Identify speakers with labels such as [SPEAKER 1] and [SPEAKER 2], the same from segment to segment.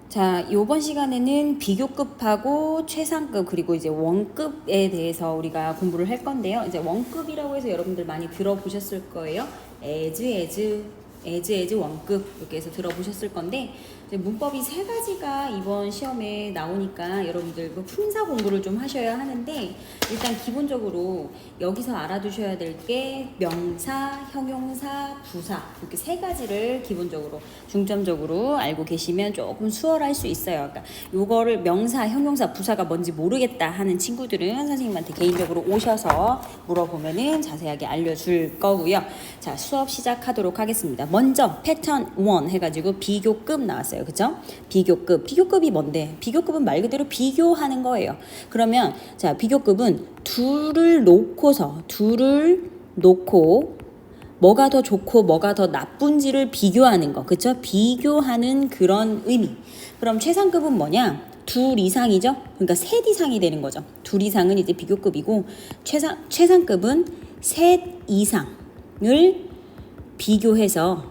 [SPEAKER 1] 자, 요번 시간에는 비교급하고 최상급 그리고 이제 원급에 대해서 우리가 공부를 할 건데요. 이제 원급이라고 해서 여러분들 많이 들어보셨을 거예요. as 원급 이렇게 해서 들어보셨을 건데 이제 문법이 세 가지가 이번 시험에 나오니까 여러분들 그 품사 공부를 좀 하셔야 하는데 일단 기본적으로 여기서 알아두셔야 될 게 명사, 형용사, 부사 이렇게 세 가지를 기본적으로 중점적으로 알고 계시면 조금 수월할 수 있어요. 그러니까 요거를 명사, 형용사, 부사가 뭔지 모르겠다 하는 친구들은 선생님한테 개인적으로 오셔서 물어보면은 자세하게 알려줄 거고요. 자, 수업 시작하도록 하겠습니다. 먼저 패턴 1 해가지고 비교급 나왔어요. 그죠? 비교급이 뭔데? 비교급은 말 그대로 비교하는 거예요. 그러면 자, 비교급은 둘을 놓고 뭐가 더 좋고 뭐가 더 나쁜지를 비교하는 거. 그쵸? 비교하는 그런 의미. 그럼 최상급은 뭐냐? 둘 이상이죠? 그러니까 셋 이상이 되는 거죠. 둘 이상은 이제 비교급이고 최상급은 셋 이상을 비교해서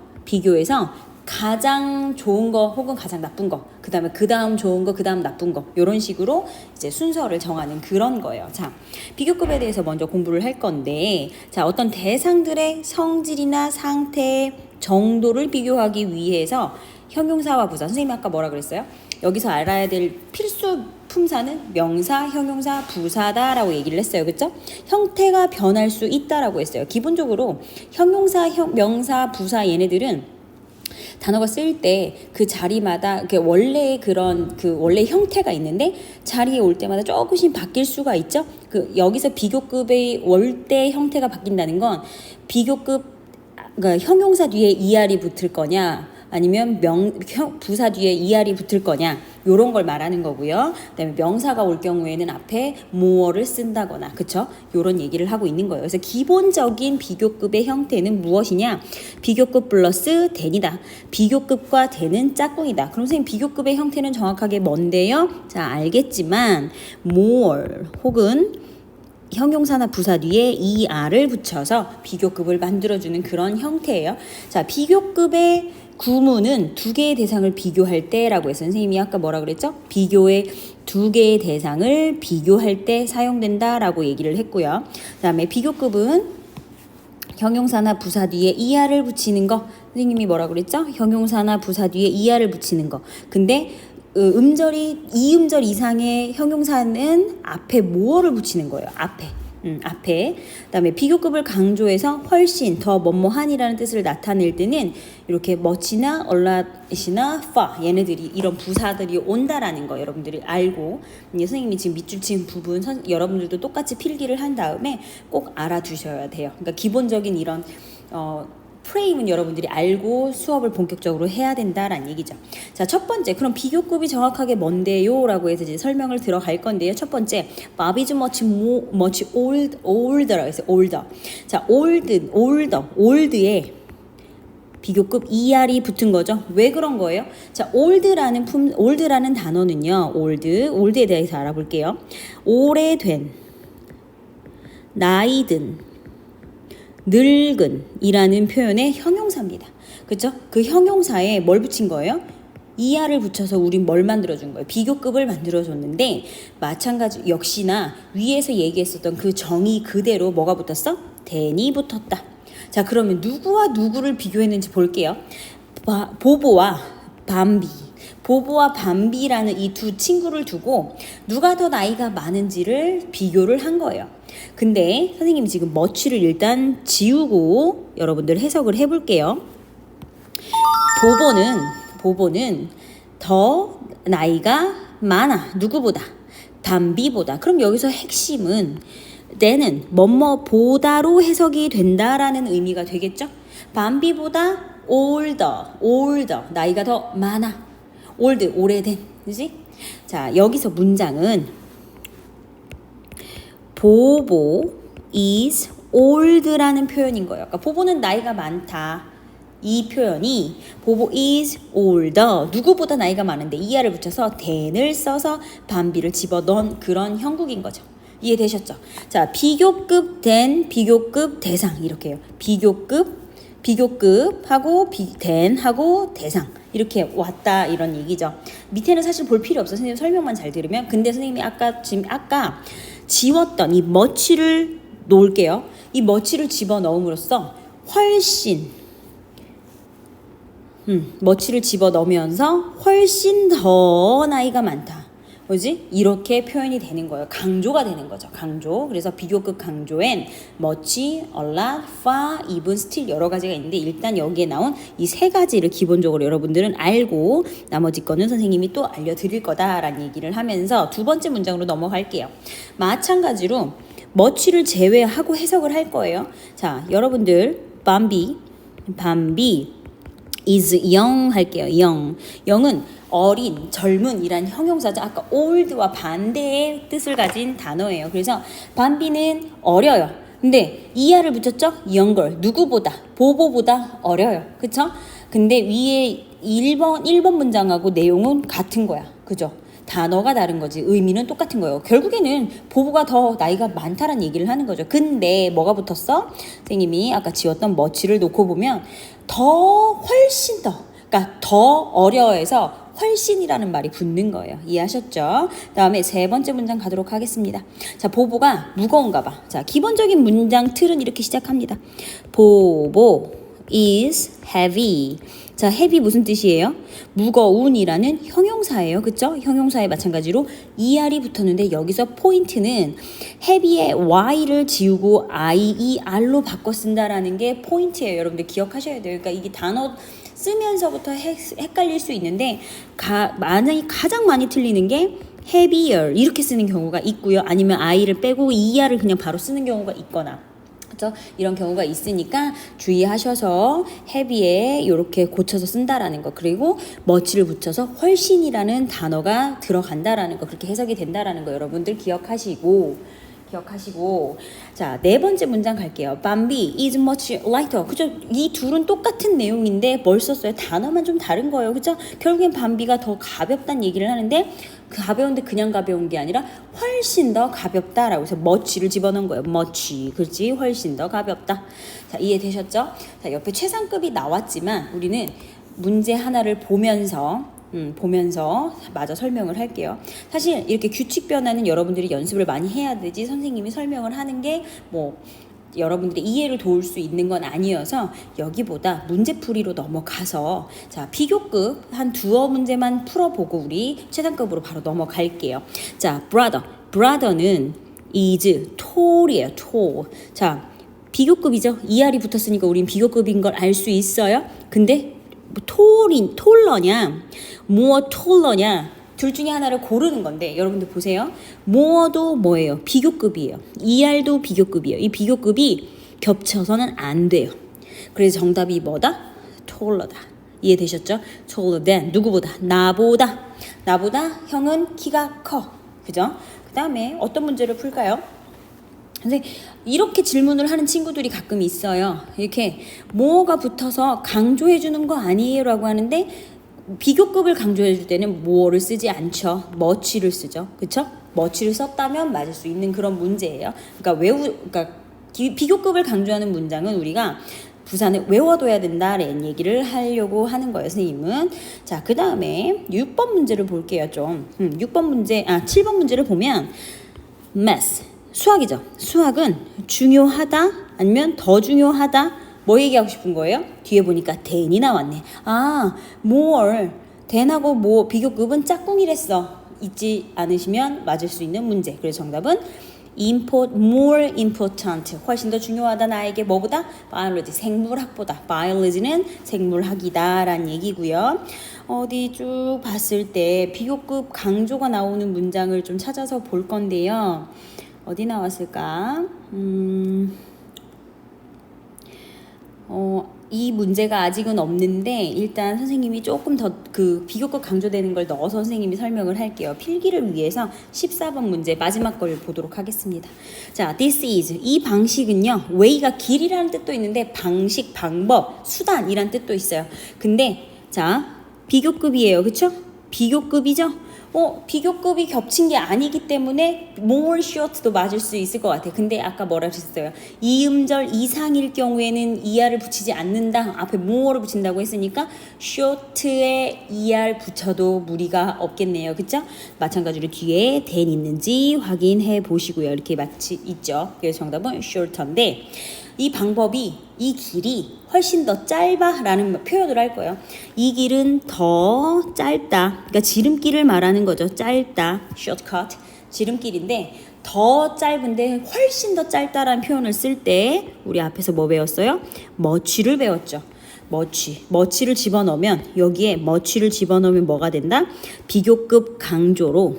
[SPEAKER 1] 가장 좋은 거 혹은 가장 나쁜 거, 그 다음 좋은 거, 그 다음 나쁜 거, 이런 식으로 이제 순서를 정하는 그런 거예요. 자, 비교급에 대해서 먼저 공부를 할 건데, 자, 어떤 대상들의 성질이나 상태 정도를 비교하기 위해서 형용사와 부사, 선생님이 아까 뭐라 그랬어요? 여기서 알아야 될 필수 품사는 명사, 형용사, 부사다라고 얘기를 했어요. 그쵸? 형태가 변할 수 있다라고 했어요. 기본적으로 형용사, 명사, 부사 얘네들은 단어가 쓸 때 그 자리마다 원래의 원래 형태가 있는데 자리에 올 때마다 조금씩 바뀔 수가 있죠. 여기서 비교급의 월대 형태가 바뀐다는 건 비교급 그러니까 형용사 뒤에 er이 붙을 거냐 아니면 부사 뒤에 er이 붙을 거냐 요런 걸 말하는 거고요. 그다음에 명사가 올 경우에는 앞에 more를 쓴다거나 그쵸? 요런 얘기를 하고 있는 거예요. 그래서 기본적인 비교급의 형태는 무엇이냐? 비교급 플러스 then이다. 비교급과 then은 짝꿍이다. 그럼 선생님 비교급의 형태는 정확하게 뭔데요? 자, 알겠지만 more 혹은 형용사나 부사 뒤에 er을 붙여서 비교급을 만들어주는 그런 형태예요. 자, 비교급의 구문은 두 개의 대상을 비교할 때라고 해서 선생님이 아까 뭐라 그랬죠? 비교의 두 개의 대상을 비교할 때 사용된다라고 얘기를 했고요. 그 다음에 비교급은 형용사나 부사 뒤에 er를 붙이는 거. 선생님이 뭐라 그랬죠? 형용사나 부사 뒤에 er를 붙이는 거. 근데 이음절 이상의 형용사는 앞에 more를 붙이는 거예요. 앞에. 그다음에 비교급을 강조해서 훨씬 더 뭐뭐한이라는 뜻을 나타낼 때는 이렇게 much나 a lot이나 far 얘네들이 이런 부사들이 온다라는 거 여러분들이 알고 선생님이 지금 밑줄 친 부분 여러분들도 똑같이 필기를 한 다음에 꼭 알아두셔야 돼요. 그러니까 기본적인 이런 프레임은 여러분들이 알고 수업을 본격적으로 해야 된다라는 얘기죠. 자, 첫 번째, 그럼 비교급이 정확하게 뭔데요? 라고 해서 이제 설명을 들어갈 건데요. 첫 번째, Bob is much older라고 해서 older. 자, old에 비교급 er이 붙은 거죠. 왜 그런 거예요? 자, old라는 단어는요. old에 대해서 알아볼게요. 오래된, 나이든, 늙은 이라는 표현의 형용사입니다. 그쵸? 그 형용사에 뭘 붙인 거예요? er를 붙여서 우린 뭘 만들어준 거예요? 비교급을 만들어줬는데 마찬가지 역시나 위에서 얘기했었던 그 정의 그대로 뭐가 붙었어? then이 붙었다. 자, 그러면 누구와 누구를 비교했는지 볼게요. 보보와 밤비라는 이 두 친구를 두고 누가 더 나이가 많은지를 비교를 한 거예요. 근데 선생님이 지금 much를 일단 지우고 여러분들 해석을 해볼게요. 보보는 더 나이가 많아. 누구보다? 밤비보다. 그럼 여기서 핵심은 때는 뭐뭐보다로 해석이 된다라는 의미가 되겠죠? 밤비보다 older 나이가 더 많아. old 오래된, 그지? 자, 여기서 문장은 보보 is old라는 표현인 거예요. 그러니까 보보는 나이가 많다. 이 표현이 보보 is older 누구보다 나이가 많은데 er를 붙여서 then을 써서 밤비를 집어넣은 그런 형국인 거죠. 이해되셨죠? 자, 비교급 then, 비교급 대상 이렇게 해요. 비교급하고 then하고 대상 이렇게 왔다 이런 얘기죠. 밑에는 사실 볼 필요 없어. 선생님 설명만 잘 들으면. 근데 선생님이 아까 지웠던 이 much를 놓을게요. 이 much를 집어넣음으로써 훨씬 much를 집어넣으면서 훨씬 더 나이가 많다. 뭐지? 이렇게 표현이 되는 거예요. 강조가 되는 거죠. 강조. 그래서 비교급 강조엔 much, a lot, far, even, still 여러 가지가 있는데 일단 여기에 나온 이 세 가지를 기본적으로 여러분들은 알고 나머지 거는 선생님이 또 알려드릴 거다라는 얘기를 하면서 두 번째 문장으로 넘어갈게요. 마찬가지로 much를 제외하고 해석을 할 거예요. 자, 여러분들 밤비 is young 할게요. young은 어린, 젊은이란 형용사죠. 아까 old와 반대의 뜻을 가진 단어예요. 그래서 밤비는 어려요. 근데 ER을 붙였죠? younger, 누구보다, 보보보다 어려요. 그쵸? 근데 위에 1번 문장하고 내용은 같은 거야. 그죠? 단어가 다른 거지 의미는 똑같은 거예요. 결국에는 보보가 더 나이가 많다는 얘기를 하는 거죠. 근데 뭐가 붙었어? 선생님이 아까 지웠던 much를 놓고 보면 훨씬 더, 그러니까 더 어려워해서 훨씬이라는 말이 붙는 거예요. 이해하셨죠? 다음에 세 번째 문장 가도록 하겠습니다. 자, 보보가 무거운가 봐. 자, 기본적인 문장 틀은 이렇게 시작합니다. 보보 is heavy. 자, heavy 무슨 뜻이에요? 무거운이라는 형용사예요. 그쵸? 형용사에 마찬가지로 er이 붙었는데 여기서 포인트는 heavy의 y를 지우고 ier로 바꿔 쓴다라는 게 포인트예요. 여러분들 기억하셔야 돼요. 그러니까 이게 단어 쓰면서부터 헷갈릴 수 있는데 만약에 가장 많이 틀리는 게 heavier 이렇게 쓰는 경우가 있고요. 아니면 i를 빼고 er을 그냥 바로 쓰는 경우가 있거나 그렇죠? 이런 경우가 있으니까 주의하셔서 heavy에 이렇게 고쳐서 쓴다라는 거 그리고 much를 붙여서 훨씬이라는 단어가 들어간다라는 거 그렇게 해석이 된다라는 거 여러분들 기억하시고 자, 네 번째 문장 갈게요. 밤비 is much lighter. 그죠? 이 둘은 똑같은 내용인데 뭘 썼어요? 단어만 좀 다른 거예요. 그죠? 결국엔 밤비가 더 가볍다는 얘기를 하는데 그 가벼운데 그냥 가벼운 게 아니라 훨씬 더 가볍다라고 해서 much를 집어넣은 거예요. much. 그렇지? 훨씬 더 가볍다. 자, 이해되셨죠? 자, 옆에 최상급이 나왔지만 우리는 문제 하나를 보면서 마저 설명을 할게요. 사실 이렇게 규칙 변화는 여러분들이 연습을 많이 해야 되지 선생님이 설명을 하는 게 뭐 여러분들의 이해를 도울 수 있는 건 아니어서 여기보다 문제풀이로 넘어가서 자 비교급 한 두어 문제만 풀어보고 우리 최상급으로 바로 넘어갈게요. 자 brother는 is tall이에요. tall. 자 비교급이죠. ER이 붙었으니까 우린 비교급인 걸 알 수 있어요. 근데 톨러냐 more 톨러냐 둘 중에 하나를 고르는 건데 여러분들 보세요. more도 뭐예요? 비교급이에요. ER도 비교급이에요. 이 비교급이 겹쳐서는 안 돼요. 그래서 정답이 뭐다? 톨러다. 이해되셨죠? taller than 누구보다 나보다 형은 키가 커. 그죠? 그 다음에 어떤 문제를 풀까요? 근데 이렇게 질문을 하는 친구들이 가끔 있어요. 이렇게 more가 붙어서 강조해 주는 거 아니에요 라고 하는데 비교급을 강조해 줄 때는 more를 쓰지 않죠. much를 쓰죠. 그쵸? much를 썼다면 맞을 수 있는 그런 문제예요. 그러니까 비교급을 강조하는 문장은 우리가 부산을 외워둬야 된다라는 얘기를 하려고 하는 거예요, 선생님은. 자, 그 다음에 6번 문제를 볼게요, 좀. 7번 문제를 보면 math. 수학이죠. 수학은 중요하다 아니면 더 중요하다 뭐 얘기하고 싶은 거예요? 뒤에 보니까 than이 나왔네. more than하고 뭐 비교급은 짝꿍이랬어. 잊지 않으시면 맞을 수 있는 문제. 그래서 정답은 more important 훨씬 더 중요하다 나에게 뭐보다? biology 생물학보다. biology는 생물학이다 라는 얘기고요. 어디 쭉 봤을 때 비교급 강조가 나오는 문장을 좀 찾아서 볼 건데요. 어디 나왔을까? 이 문제가 아직은 없는데 일단 선생님이 조금 더 그 비교급 강조되는 걸 넣어서 선생님이 설명을 할게요. 필기를 위해서 14번 문제 마지막 걸 보도록 하겠습니다. 자, this is 이 방식은요. way가 길이라는 뜻도 있는데 방식, 방법, 수단이란 뜻도 있어요. 근데 자 비교급이에요. 그쵸? 비교급이죠? 비교급이 겹친 게 아니기 때문에 more short도 맞을 수 있을 것 같아. 근데 아까 뭐라 그랬어요? 이음절 이상일 경우에는 er를 붙이지 않는다. 앞에 more를 붙인다고 했으니까 short에 er 붙여도 무리가 없겠네요. 그쵸? 마찬가지로 뒤에 than 있는지 확인해 보시고요. 이렇게 마치 있죠. 그래서 정답은 shorter인데 이 방법이 이 길이 훨씬 더 짧아라는 표현을 할 거예요. 이 길은 더 짧다. 그러니까 지름길을 말하는 거죠. 짧다. shortcut. 지름길인데 더 짧은데 훨씬 더 짧다라는 표현을 쓸 때 우리 앞에서 뭐 배웠어요? much를 배웠죠. much를 집어넣으면 여기에 much를 집어넣으면 뭐가 된다? 비교급 강조로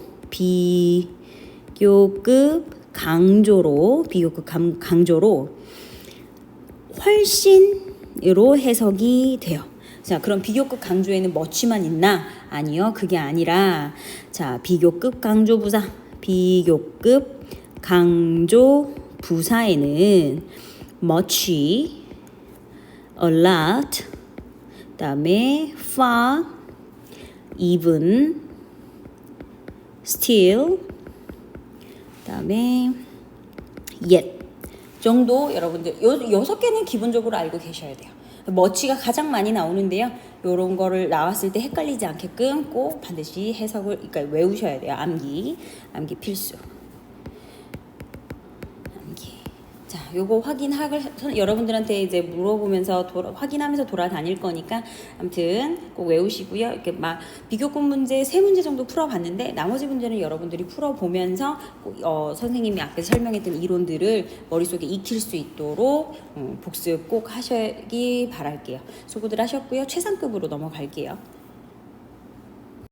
[SPEAKER 1] 훨씬으로 해석이 돼요. 자, 그럼 비교급 강조에는 much만 있나? 아니요, 그게 아니라 자, 비교급 강조 부사에는 much, a lot, 그다음에 far, even, still, 그다음에 yet 정도 여러분들 요 6개는 기본적으로 알고 계셔야 돼요. much가 가장 많이 나오는데요. 요런 거를 나왔을 때 헷갈리지 않게끔 꼭 반드시 해석을 그러니까 외우셔야 돼요. 암기 필수. 자, 요거 여러분들한테 이제 물어보면서 확인하면서 돌아다닐 거니까 아무튼 꼭 외우시고요. 이렇게 막 비교급 문제 3문제 정도 풀어봤는데 나머지 문제는 여러분들이 풀어보면서 꼭 선생님이 앞에서 설명했던 이론들을 머릿속에 익힐 수 있도록 복습 꼭 하시기 바랄게요. 수고들 하셨고요. 최상급으로 넘어갈게요.